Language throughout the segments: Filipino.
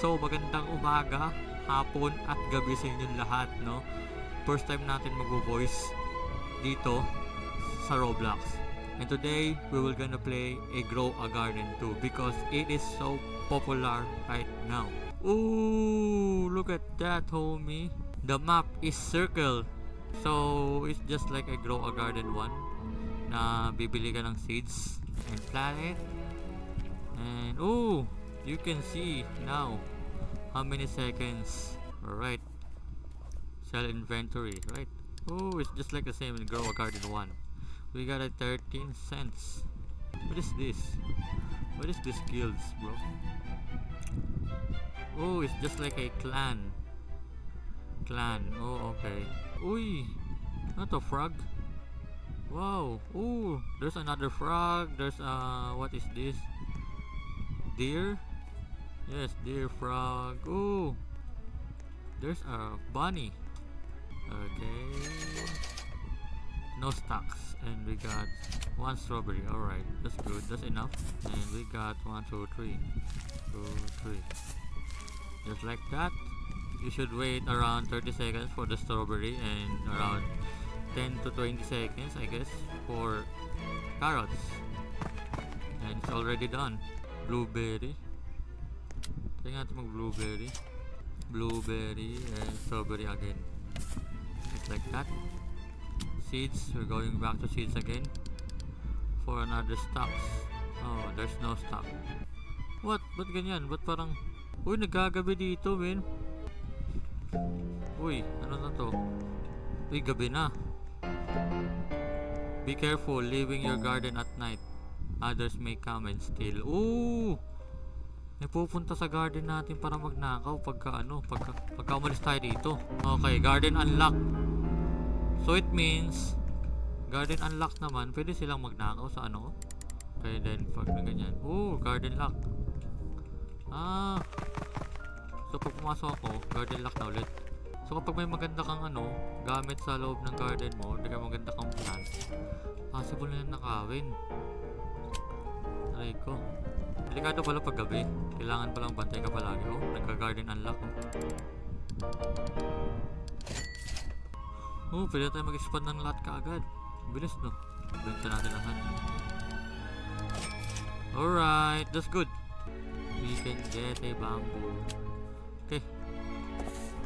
So magandang umaga, hapon at gabi sa inyong lahat, no? First time natin mag-voice dito sa Roblox. And today we will gonna play a Grow a Garden 2 because it is so popular right now. Ooh, look at that, homie. The map is circle. So it's just like a Grow a Garden 1 na bibili ka ng seeds and plant it. And ooh, you can see now how many seconds. Alright, sell inventory, right? Oh, it's just like the same in Grow a Garden 1. We got a 13 cents. What is this? What is this guilds, bro? Oh, it's just like a clan. Oh, okay. Uy, not a frog. Wow. Ooh, there's another frog. There's what is this? Deer? Yes, deer, frog. Ooh, there's a bunny. Okay, no stocks, and we got one strawberry. All right, that's good. That's enough. And we got 1, 2, 3, 2, 3. Just like that. You should wait around 30 seconds for the strawberry and around 10 to 20 seconds, I guess, for carrots. And it's already done. Blueberry. Tingnan natin mag-blueberry. Blueberry and strawberry again. Just like that. Seeds. We're going back to seeds again for another stocks. Oh, there's no stock. What? Ba't ganyan? Ba't parang... Uy, nagagabi dito, men. Uy, ano na to? Uy, gabi na. Be careful leaving your garden at night. Others may come and steal. Ooh! May pupunta sa garden natin para magnakaw pagka umalis tayo dito. Okay, garden unlocked. So it means garden unlocked naman, pwede silang magnakaw sa ano. Okay, then pag na ganyan. Ooh, garden lock. Ah. So pag pumasok ako, garden lock na ulit. So kapag may maganda kang gamit sa loob ng garden mo, may maganda kang plant, possible na nakawin. Aray ko. Delikado pala pag gabi. Kailangan palang bantay ka palagi. Oh, nagka-garden unlock. Oh, pwede tayo mag-expand ng lot kaagad. Bilis, no? Benta natin lahat. Alright, that's good. We can get a bamboo. Okay.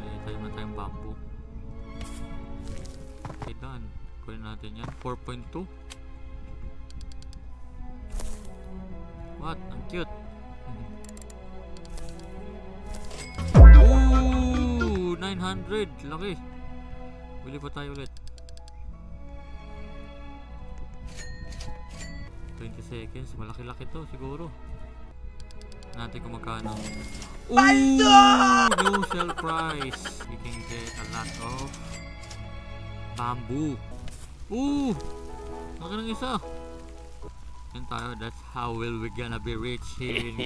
May tayo man tayong bamboo. Okay, done. Kunin natin yan. 4.2. What? Ang cute. Ooh, 900. Laki. Bili pa tayo ulit. 20 seconds. Malaki-laki to siguro. Natin kung magkano. Ooh! New sell price. We can get a lot of bamboo. Ooh! Laki ng isa. Yan tayo. That's how we gonna be rich here in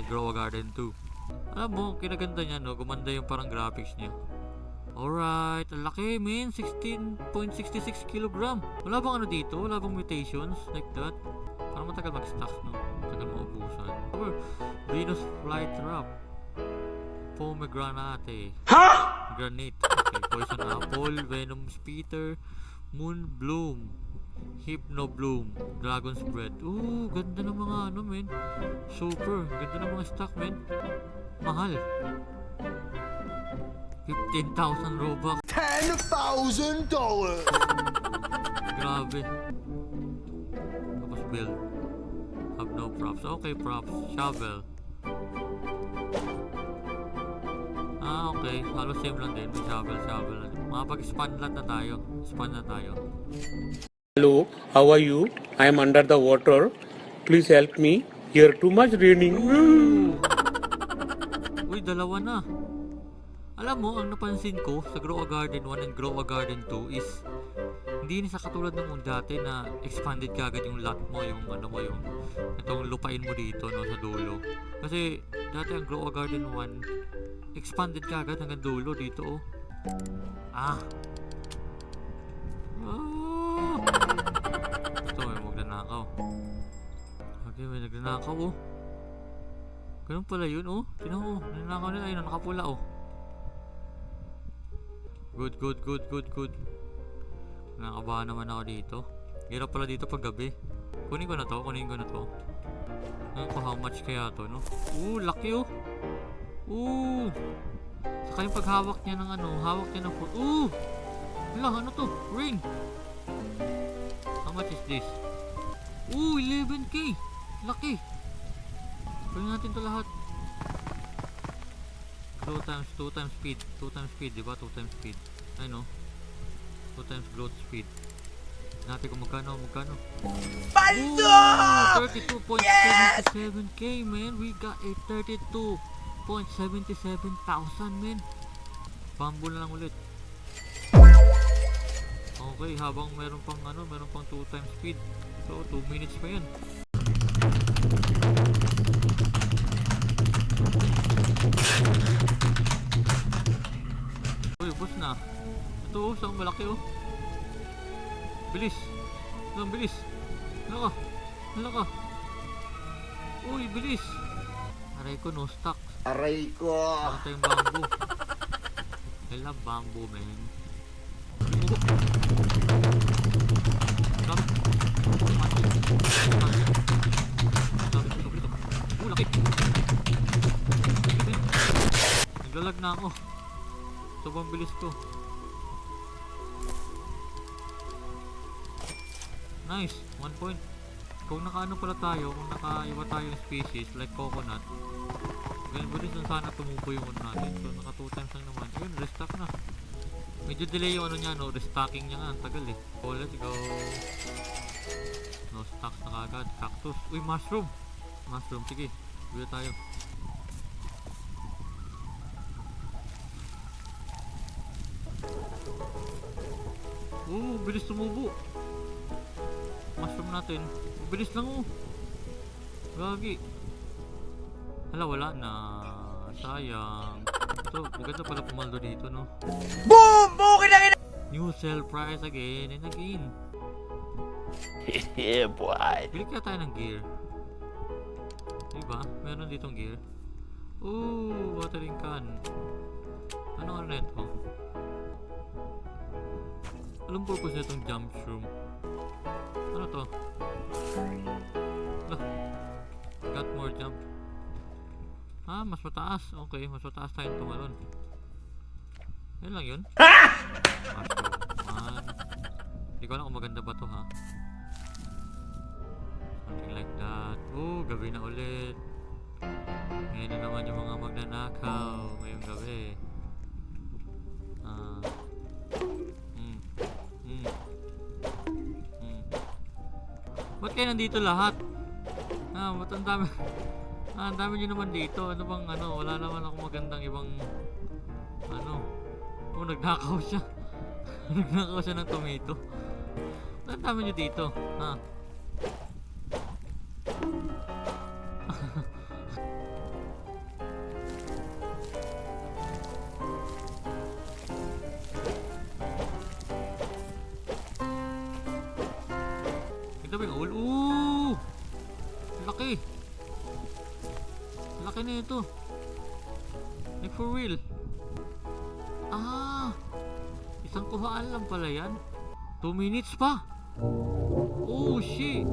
Grow a Garden 2. Alam mo, kinaganda niya, no? Gumanda yung parang graphics niya. Alright, ang laki, man. 16.66 kilogram. Wala bang dito? Wala bang mutations like that? Parang matagal mag-stocks, no? Matagal maubusan. Or Venus flytrap. Pomegranate. Granite. Okay, poison apple, venom speeder, moon bloom, hypno bloom, dragon's breath. Ooh, ganda ng mga men. Super, ganda ng mga stock, men. Mahal. 15,000 Robux. $10,000. Grabe. Tapos build. Have no props. Okay, props. Shovel. Ah, okay. Halos same lang din. May shovel. Makapag-expand lang na tayo. Expand na tayo. Hello, how are you? I am under the water. Please help me. Here too much raining. Uy, dalawa na. Alam mo, ang napansin ko sa Grow a Garden 1 and Grow a Garden 2 is hindi na sa katulad ng dati na expanded kagad yung lot mo, yung itong lupain mo dito, no, sa dulo. Kasi dati ang Grow a Garden 1 expanded kagad hanggang dulo dito, oh. Ah. Ito, may magnanakaw. Okay, may nagnanakaw, oh. Ganun pala yun, oh. Tinan mo, nanakaw nila yun, nakapula, oh. Good, good, good, good, good. Nakakabahan naman ako dito. Hirap pala dito pag gabi. Kunin ko na to, kunin ko na to. Ano ko, how much kaya to, no? Laki, oh. Saka yung paghawak niya ng ano, hawak niya ng fruit. Hala, ano to? Ring. How much is this? 11k. Laki. Kunin natin to lahat. Glow times 2 times speed. 2 times speed, diba? 2 times speed. Ay no. 2 times glow speed. Natin kung magkano. Paldo! 32.77k, man. We got a 32.77,000, man. Bamboo na lang ulit. Okay, habang meron pang 2 times speed. So 2 minutes pa yan. Uy, boss na. Ito, oh, saan malaki, oh. Bilis. Ang bilis. Hala ka. Uy, bilis. Aray ko, no stock. Aray ko. Ano tayong bamboo? I love bamboo, man. Laki. Naglalag na ako. Sobrang bilis ko. Nice, 1 point. Kung nakaano pala tayo, kung nakaiwa tayo ng species like coconut, ganun bilis na sana tumubo yung ano natin. So naka 2 times lang naman. Ayun, restock na. Medyo delay yung ano niya, no, restocking niya nga, tagal eh. So let's go. No stocks na kagad. Cactus. Uy, mushroom. Mushroom, sige. Bili tayo. Bilis tumubo. Mushroom natin. Bilis lang, oh. Gagi. Hala, wala na. Sayang. So, maganda pala pumaldo dito, no? Boom! Bukid na New sell price again and again. Yeah, boy. Bili kaya tayo ng gear. Diba? Meron ditong gear. Watering can. Ano na ito? Anong purpose na itong jump shroom? Ano to? Got more jump. Mas mataas. Okay, mas mataas tayong tumalon. Yan lang yun. Hindi ko alam kung maganda ba to, ha? Something like that. Gabi na ulit. Ngayon na naman yung mga magnanakaw ngayong gabi. Ba't kayo nandito lahat? Ba't ang dami? Ang dami nyo naman dito. Ano bang wala naman ako magandang ibang nagnakaw siya. Nagnakaw siya ng tomato. Ba't ang dami nyo dito? Ito ba yung owl? Laki! Laki na ito. Like for real. Isang kuhaan lang pala yan. 2 minutes pa. Shit.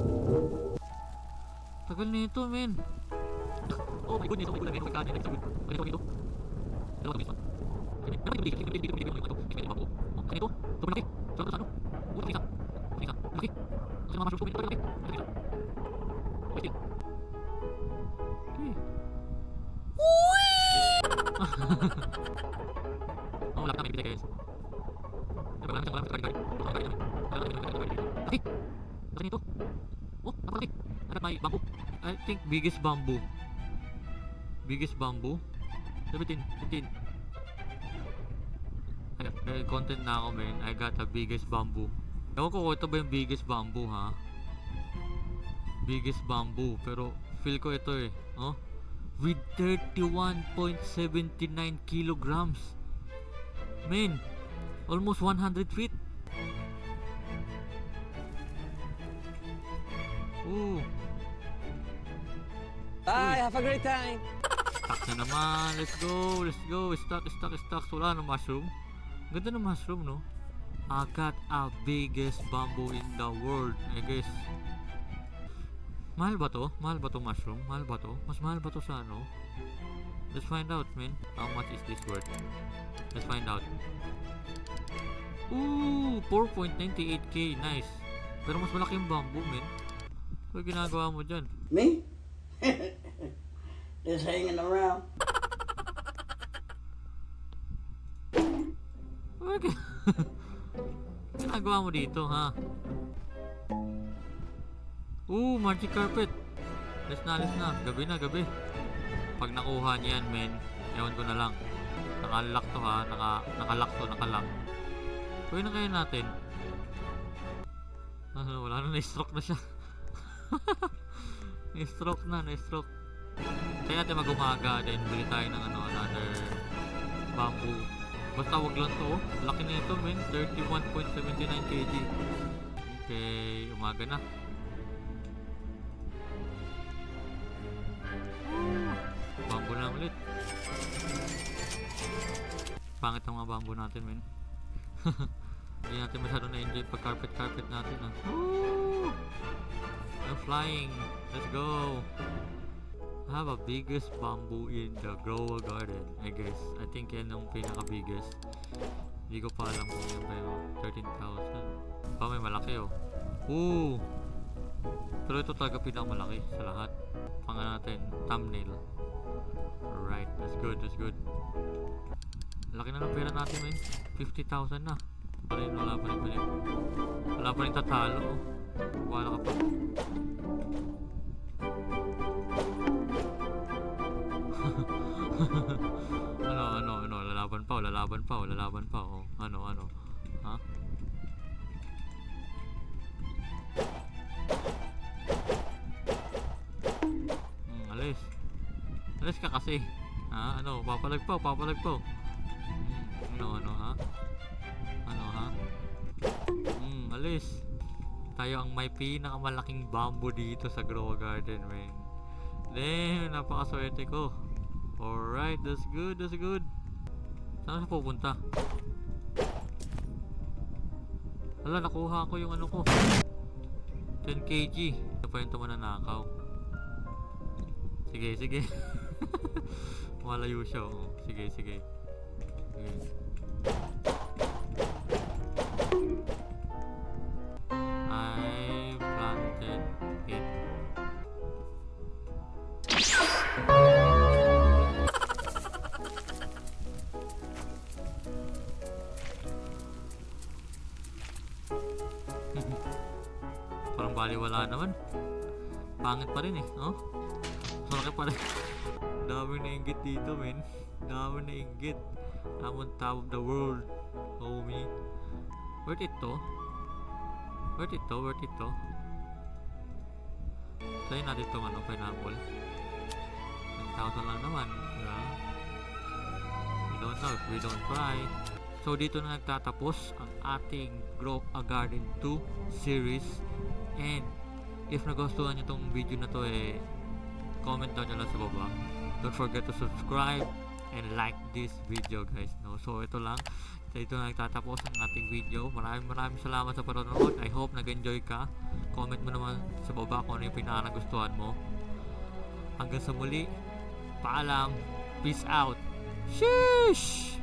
Tagal na ito, men. Oh my goodness. Oh my goodness. Ganito. Laki na may bigay guys. Laki nito. Napalaki. Agad may bamboo. I think biggest bamboo. Biggest bamboo. 17, 15. Content na ako, man. I got the biggest bamboo. Ewan ko kung ito ba yung biggest bamboo, ha? Biggest bamboo. Pero feel ko ito eh. With 31.79 kilograms. Man, almost 100 feet. Bye, have a great time. Stock na naman. Let's go. Let's go. Stock. Wala ng mushroom. Ganda ng mushroom, no? I got a biggest bamboo in the world, I guess. Mahal ba to? Mahal ba to mushroom? Mahal ba to? Mas mahal ba to sa ano? Let's find out, man. How much is this worth? Let's find out. Ooh, 4.98k. Nice. Pero mas malaki yung bamboo, man. Ano ginagawa mo dyan? Me? Just hanging around. Okay. Ginagawa mo dito, ha? Magic carpet. Alis na. Gabi na. Pag nakuha niyan, men, ewan ko na lang. Nakalock to, ha? Nakalock. Pwede na kaya natin. Wala na, na-stroke na siya. na-stroke. Kaya natin mag-umaga, then bili tayo ng another bamboo. Basta wag lang to, laki na ito, men. 31.79 kg. Okay, umaga na. Bamboo na ulit. Pangit ang mga bamboo natin, men. Hindi natin masyado na-enjoy pag carpet natin, ha. I'm flying. Let's go. I have a biggest bamboo in the grow garden, I guess. I think yan ang pinaka-biggest. Hindi ko pa alam kung yan ba yung 13,000. May malaki, oh. Pero ito talaga pinakamalaki sa lahat. Panga natin, thumbnail. Alright, that's good. Laki na ng pera natin, man. 50,000 na. Wala pa rin tatalo, oh. Wala ka pa. ano, lalaban pa, oh. Ano, ha? Alis ka kasi, ha? Ano, papalag pa. Ano, ha? Alis. Tayo ang may pinakamalaking bamboo dito sa grow garden, man. Damn, napakaswerte ko. Alright, that's good. Saan siya pupunta? Hala, nakuha ko yung ano ko. 10 kg. Ito pa yung tumananakaw. Sige. Malayo siya, oh. Sige. I planted it. Parang baliwala naman. Pangit pa rin, eh, oh. Malaki pa rin. Dami na inggit dito, men. I'm on top of the world, homie. Worth it to. Try natin itong pineapple. 10,000 lang naman, diba? We don't know if we don't try. So dito na nagtatapos ang ating Grow a Garden 2 series. And if nagustuhan nyo itong video na to, comment down nyo lang sa baba. Don't forget to subscribe and like this video, guys, no? So ito lang, dito na nagtatapos ang ating video. Maraming salamat sa panonood. I hope nag-enjoy ka. Comment mo naman sa baba kung ano yung pinaka-nagustuhan mo. Hanggang sa muli, paalam, peace out. Sheesh!